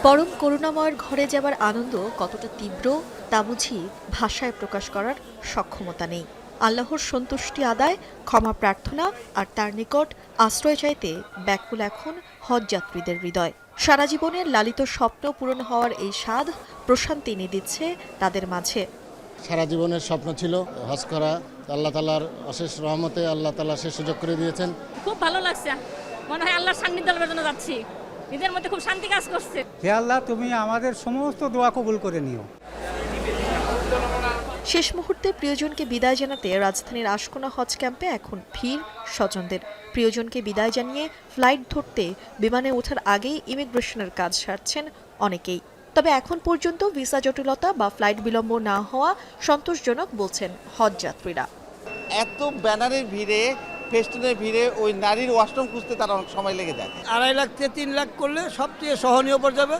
পরম করুণাময়ের ঘরে যাবার আনন্দ কতটা তীব্র তা বুঝি ভাষায় প্রকাশ করার সক্ষমতা নেই। আল্লাহর সন্তুষ্টি আদায়, ক্ষমা প্রার্থনা আর তার নিকট আশ্রয় চাইতে ব্যাকুল এখন হজযাত্রীদের হৃদয়। সারা জীবনের লালিত স্বপ্ন পূরণ হওয়ার এই স্বাদ প্রশান্তি এনে দিচ্ছে তাদের মাঝে। সারা জীবনের স্বপ্ন ছিল হজ করা, আল্লাহ তাআলার অশেষ রহমতে আল্লাহ তাআলা সে সুযোগ করে দিয়েছেন। খুব ভালো লাগছে, মনে হয় আল্লাহর সান্নিধ্য লাভের জন্য যাচ্ছি। নিজের মধ্যে খুব শান্তি কাজ করছে। হে আল্লাহ, তুমি আমাদের সমস্ত দোয়া কবুল করে নিও। শেষ মুহূর্তে প্রিয়জনকে বিদায় জানাতে রাজধানীর আশকোনা হজ ক্যাম্পে এখন ভিড় স্বজনদের। প্রিয়জনকে বিদায় জানিয়ে ফ্লাইট ধরতে বিমানে ওঠার আগেই ইমিগ্রেশনের কাজ সারছেন অনেকেই। তবে এখন পর্যন্ত ভিসা জটিলতা বা ফ্লাইট বিলম্ব না হওয়া সন্তোষজনক বলছেন হজযাত্রীরা। এত ব্যানারের ভিড়ে, ফেস্টুনের ভিড়ে ওই নারীর ওয়াশরুম খুঁজতে তার অনেক সময় লেগে যায়। 2.5 লাখ থেকে 3 লাখ করলে সবচেয়ে সহনীয় পড়ে যাবে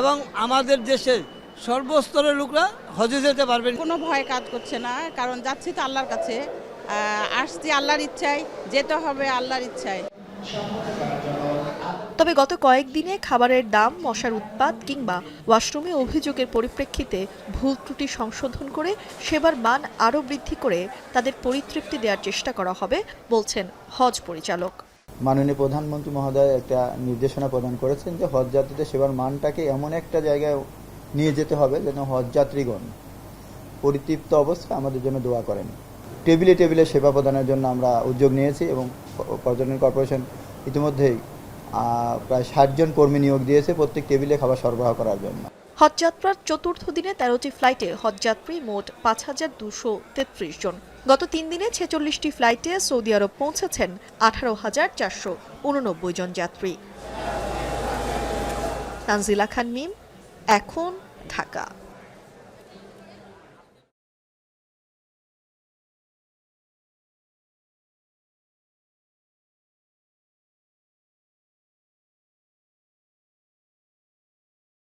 এবং আমাদের দেশের সর্বস্তরের লোকরা হজে যেতে পারবেন। কোনো ভয় কাজ করছে না, কারণ যাচ্ছি তো আল্লাহর কাছে, আসছি আল্লাহর ইচ্ছায়, যেতে হবে আল্লাহর ইচ্ছায়। তবে গত কয়েকদিনে খাবারের দাম, মশার উৎপাত কিংবা ওয়াশরুমে অভিযোগের পরিপ্রেক্ষিতে ভুল ত্রুটি সংশোধন করে সেবার মান আরও বৃদ্ধি করে তাদের পরিতৃপ্তি দেওয়ার চেষ্টা করা হবে বলছেন হজ পরিচালক। মাননীয় প্রধানমন্ত্রী মহোদয় একটা নির্দেশনা প্রদান করেছেন যে হজযাত্রীদের সেবার মানটাকে এমন একটা জায়গায় নিয়ে যেতে হবে যেন হজযাত্রীগণ পরিতৃপ্ত অবস্থায় আমাদের জন্য দোয়া করেন। টেবিলে টেবিলে সেবা প্রদানের জন্য আমরা উদ্যোগ নিয়েছি এবং পর্যটন কর্পোরেশন ইতিমধ্যেই প্রায় 60 জন কর্মী নিয়োগ দিয়েছে প্রত্যেক টেবিলে খাবার সরবরাহ করার জন্য। হজযাত্রার চতুর্থ দিনে 13টি ফ্লাইটে হজযাত্রী মোট 5233 জন। গত 3 দিনে 46টি ফ্লাইটে সৌদি আরব পৌঁছেছেন 18,489 জন যাত্রী। তানজিলা খান মিম, এখন, ঢাকা।